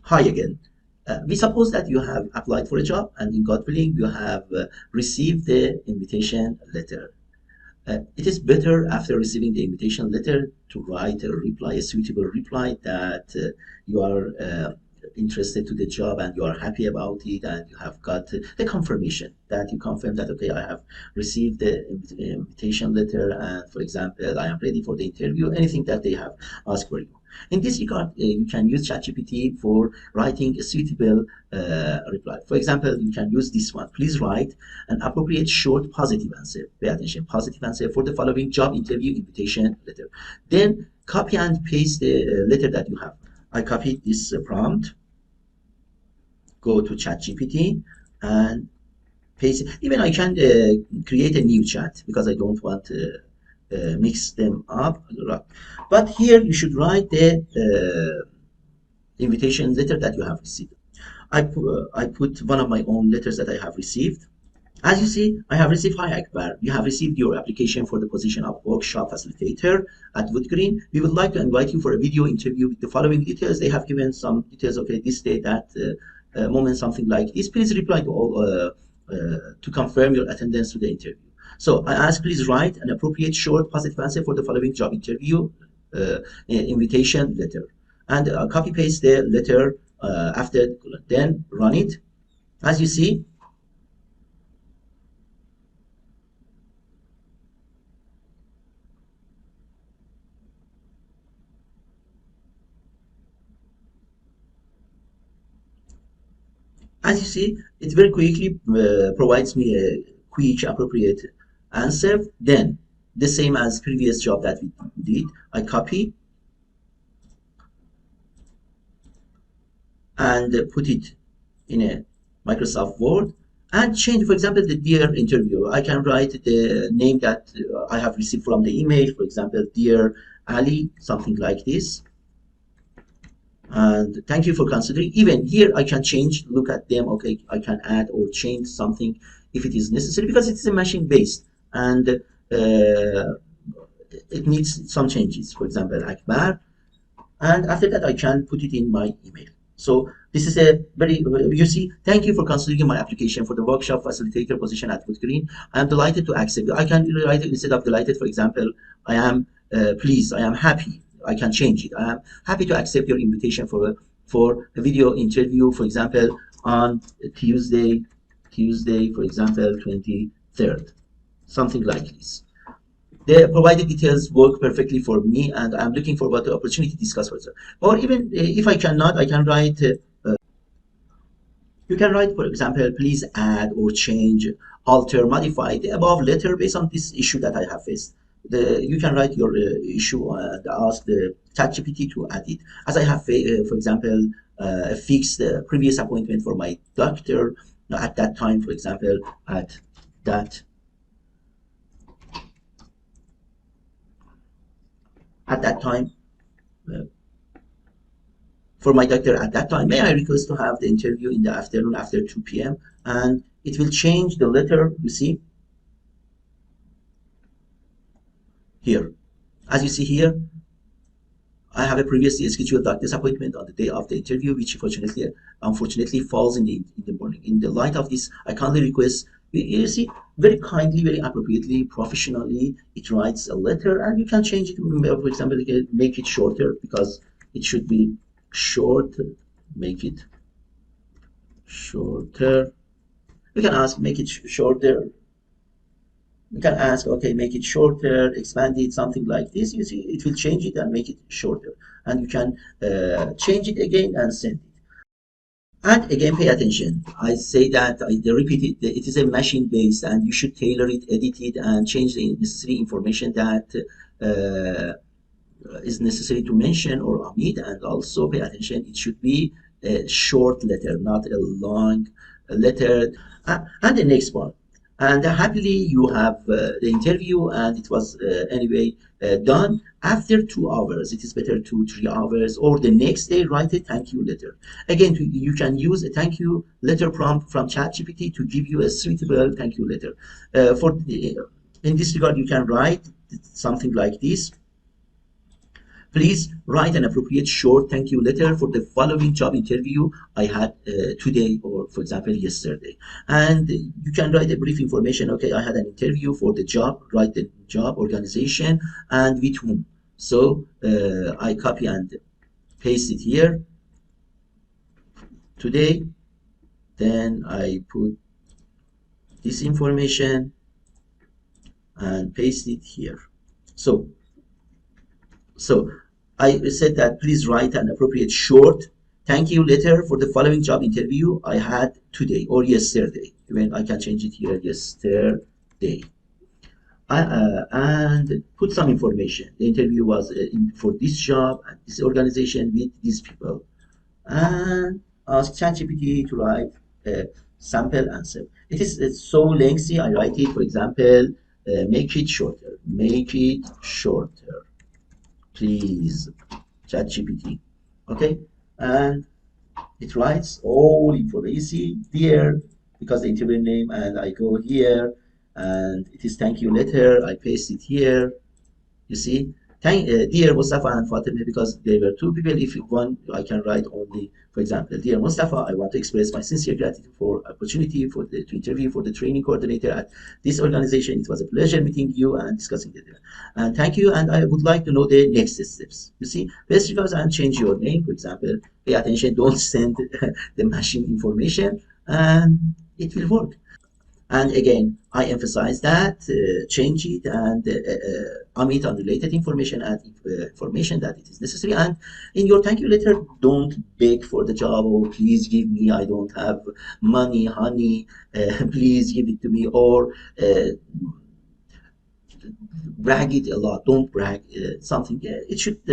Hi again. We suppose that you have applied for a job and in God willing you have received the invitation letter. It is better after receiving the invitation letter to write a reply, a suitable reply that you are interested to the job and you are happy about it and you have got the confirmation that you confirm that, okay, I have received the invitation letter and, for example, I am ready for the interview, anything that they have asked for you. In this regard, you can use ChatGPT for writing a suitable reply. For example, you can use this one. Please write an appropriate short positive answer. Pay attention, positive answer for the following job interview invitation letter. Then copy and paste the letter that you have. I copied this prompt, go to ChatGPT and paste it. Even I can create a new chat because I don't want to mix them up. But here you should write the invitation letter that you have received. I put one of my own letters that I have received. As you see, I have received, hi Akbar, you have received your application for the position of workshop facilitator at Wood Green. We would like to invite you for a video interview with the following details. They have given some details, okay, this day, that moment, something like this. Please reply to all to confirm your attendance to the interview. So I ask, please write an appropriate short positive answer for the following job interview invitation letter. And copy paste the letter after, then run it. As you see, it very quickly provides me a quick, appropriate answer. Then, the same as previous job that we did, I copy and put it in a Microsoft Word and change, for example, the dear interviewer. I can write the name that I have received from the email, for example, dear Ali, something like this. And thank you for considering. Even here I can change, look at them, okay, I can add or change something if it is necessary because it's a machine based and it needs some changes, for example Akbar, and after that I can put it in my email. So this is a very, you see, thank you for considering my application for the workshop facilitator position at Wood Green. I am delighted to accept. I can write it instead of delighted, for example, I am pleased, I am happy. I can change it. I am happy to accept your invitation for a video interview, for example, on Tuesday, for example, 23rd, something like this. The provided details work perfectly for me, and I'm looking forward to the opportunity to discuss further. Or even if I cannot, I can write. You can write, for example, please add or change, alter, modify the above letter based on this issue that I have faced. You can write your issue and ask the ChatGPT to add it. As I have, for example, a fixed previous appointment for my doctor at that time, for example, that at that time. Uh, for my doctor at that time, may I request to have the interview in the afternoon after 2 p.m. and it will change the letter, you see, here. As you see here, I have a previously scheduled doctor's appointment on the day of the interview, which unfortunately falls in the morning. In the light of this, I kindly request, you see, very kindly, very appropriately, professionally, it writes a letter and you can change it, for example, make it shorter because it should be short, make it shorter. You can ask, make it shorter. You can ask, okay, make it shorter, expand it, something like this. You see, it will change it and make it shorter. And you can change it again and send it. And again, pay attention. I say that, I repeat it, it is a machine based and you should tailor it, edit it, and change the necessary information that is necessary to mention or omit. And also pay attention, it should be a short letter, not a long letter. And the next one. And happily you have the interview and it was anyway done after 2 hours. It is better 2 3 hours, or the next day write a thank you letter. Again, you can use a thank you letter prompt from ChatGPT to give you a suitable thank you letter. In this regard, you can write something like this. Please write an appropriate short thank you letter for the following job interview I had today, or for example, yesterday. And you can write a brief information. Okay, I had an interview for the job, write the job, organization, and with whom. So I copy and paste it here today. Then I put this information and paste it here. So So I said that please write an appropriate short thank you letter for the following job interview I had today or yesterday. Even I can change it here, yesterday. And put some information. The interview was for this job and this organization with these people. And ask ChatGPT to write a sample answer. It is so lengthy. I write it, for example, make it shorter. Make it shorter, please, ChatGPT. Okay, and it writes all information. You see here, because the interview name, and I go here, and it is thank you letter. I paste it here. You see, dear Mustafa and Fatima, because they were two people. If you want, I can write only, for example, dear Mustafa, I want to express my sincere gratitude for opportunity for the to interview for the training coordinator at this organization. It was a pleasure meeting you and discussing the and thank you. And I would like to know the next steps. You see, best regards and change your name, for example. Pay attention, don't send the machine information, and it will work. And again, I emphasize that change it and omit unrelated information, add information that it is necessary. And in your thank you letter, don't beg for the job. Oh, please give me. I don't have money, honey. Please give it to me. Or brag it a lot. Don't brag something. Yeah, it should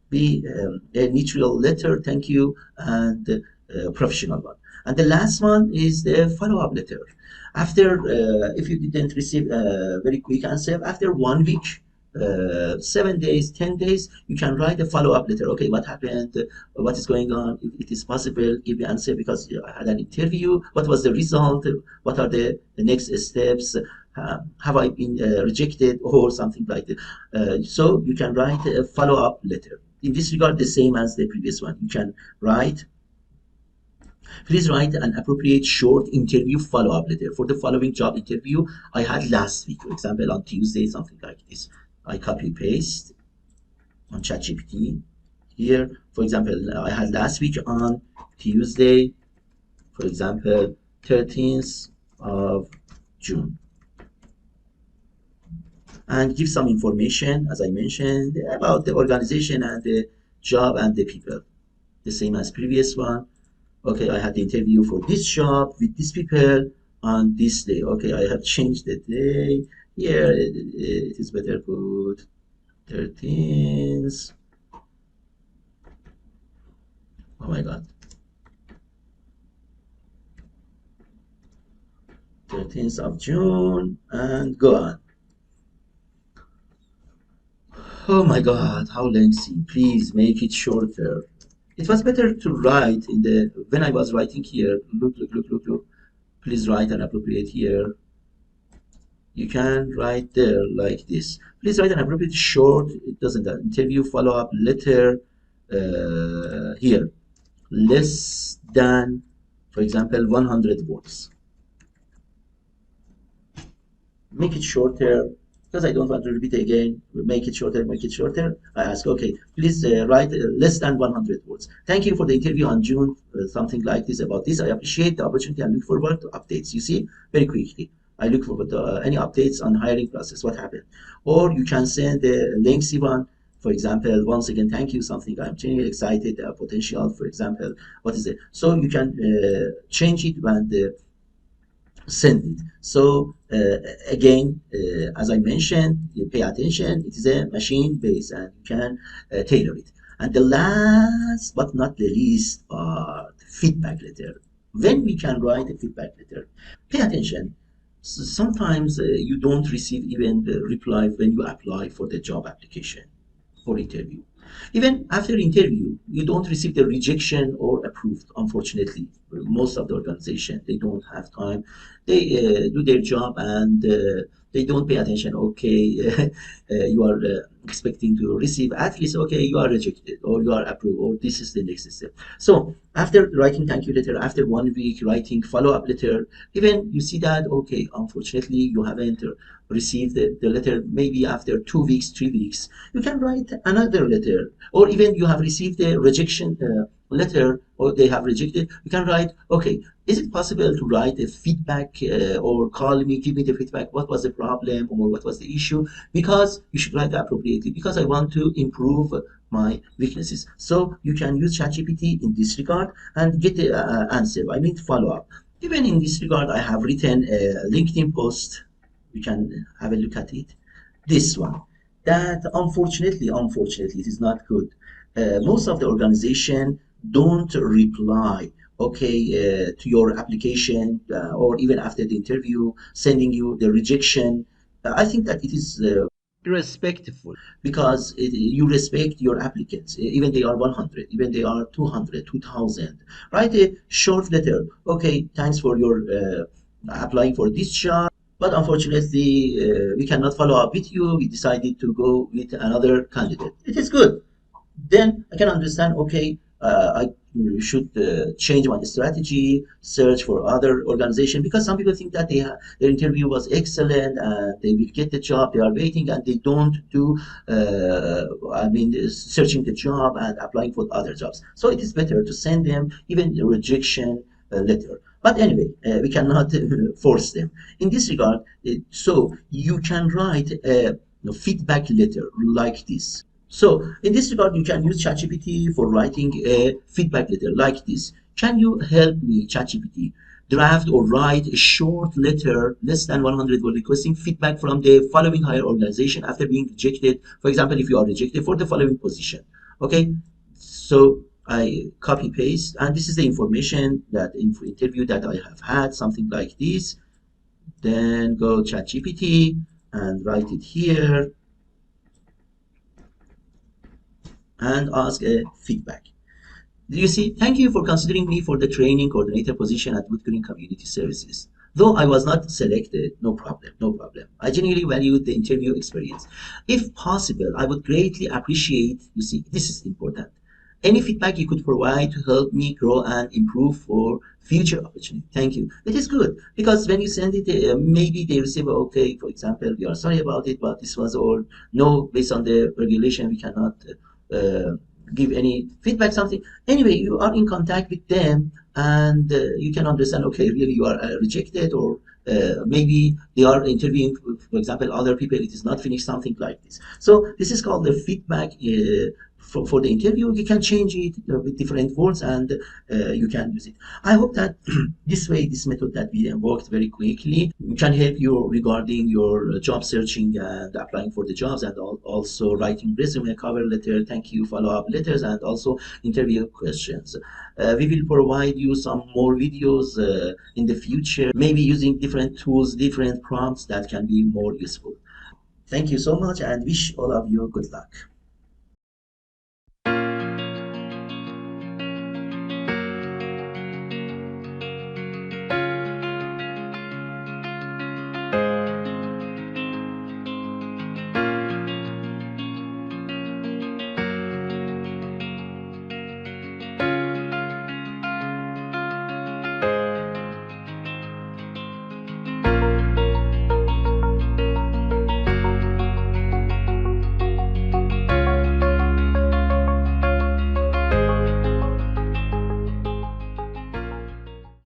be a neutral letter, thank you, and professional one. And the last one is the follow-up letter. After, if you didn't receive a very quick answer, after 1 week, 7 days, 10 days, you can write a follow-up letter. Okay, what happened? What is going on? If it is possible, give the answer because I had an interview. What was the result? What are the next steps? Have I been rejected or something like that? So you can write a follow-up letter. In this regard, the same as the previous one. You can write, please write an appropriate short interview follow-up letter for the following job interview I had last week. For example, on Tuesday, something like this. I copy paste on ChatGPT here. For example, I had last week on Tuesday, for example, 13th of June. And give some information, as I mentioned, about the organization and the job and the people. The same as previous one. Okay, I had the interview for this job with these people on this day. Okay, I have changed the day. Here it is better put 13th. Oh my God. 13th of June and go on. Oh my God, how lengthy. Please make it shorter. It was better to write in the, when I was writing here, look. Please write an appropriate here. You can write there like this. Please write an appropriate short, it doesn't, interview follow-up letter here. Less than, for example, 100 words. Make it shorter because I don't want to repeat again. Make it shorter, make it shorter. I ask, okay, please write less than 100 words. Thank you for the interview on June, something like this about this. I appreciate the opportunity and look forward to updates. You see, very quickly. I look forward to any updates on hiring process, what happened. Or you can send a lengthy one. For example, once again, thank you, something I'm genuinely excited, potential, for example, what is it? So you can change it and send it. So again, as I mentioned, you pay attention. It is a machine based, and you can tailor it. And the last but not the least are the feedback letter. When we can write a feedback letter, pay attention. Sometimes you don't receive even the reply when you apply for the job application or interview. Even after interview, you don't receive the rejection or approved. Unfortunately, most of the organization they don't have time. They do their job and they don't pay attention. Okay, you are expecting to receive at least, okay, you are rejected or you are approved or this is the next step. So after writing thank you letter, after 1 week writing follow-up letter, even you see that, okay, unfortunately you haven't received the letter, maybe after 2 weeks, 3 weeks, you can write another letter. Or even you have received a rejection letter or they have rejected, you can write, okay, is it possible to write a feedback or call me, give me the feedback, what was the problem or what was the issue? Because you should write appropriately, because I want to improve my weaknesses. So you can use ChatGPT in this regard and get the answer, I mean follow up. Even in this regard, I have written a LinkedIn post. You can have a look at it. This one, that unfortunately, it is not good. Most of the organization don't reply, okay, to your application or even after the interview, sending you the rejection. I think that it is respectful, because you respect your applicants, even they are 100, even they are 200, 2000. Write a short letter, okay, thanks for your applying for this job, but unfortunately we cannot follow up with you, we decided to go with another candidate. It is good. Then I can understand, okay, I should change my strategy, search for other organization, because some people think that their interview was excellent and they will get the job, they are waiting and they don't do, I mean, searching the job and applying for other jobs. So it is better to send them even a rejection letter. But anyway, we cannot force them. In this regard, so you can write a feedback letter like this. So in this regard, you can use ChatGPT for writing a feedback letter like this. Can you help me, ChatGPT, draft or write a short letter, less than 100 word, requesting feedback from the following higher organization after being rejected? For example, if you are rejected for the following position. Okay, so I copy paste, and this is the information that interview that I have had, something like this. Then go ChatGPT and write it here and ask a feedback. You see, thank you for considering me for the training coordinator position at Wood Green Community Services. Though I was not selected, no problem, no problem. I genuinely valued the interview experience. If possible, I would greatly appreciate, you see, this is important, any feedback you could provide to help me grow and improve for future opportunity. Thank you. It is good because when you send it, maybe they receive, okay, for example, we are sorry about it, but this was all, no, based on the regulation, we cannot uh, give any feedback, something. Anyway, you are in contact with them and you can understand, okay, really you are rejected, or maybe they are interviewing, for example, other people, it is not finished, something like this. So this is called the feedback for the interview. You can change it with different words and you can use it. I hope that this way, this method that we worked very quickly can help you regarding your job searching and applying for the jobs, and also writing resume, cover letter, thank you, follow-up letters, and also interview questions. We will provide you some more videos in the future, maybe using different tools, different prompts that can be more useful. Thank you so much and wish all of you good luck.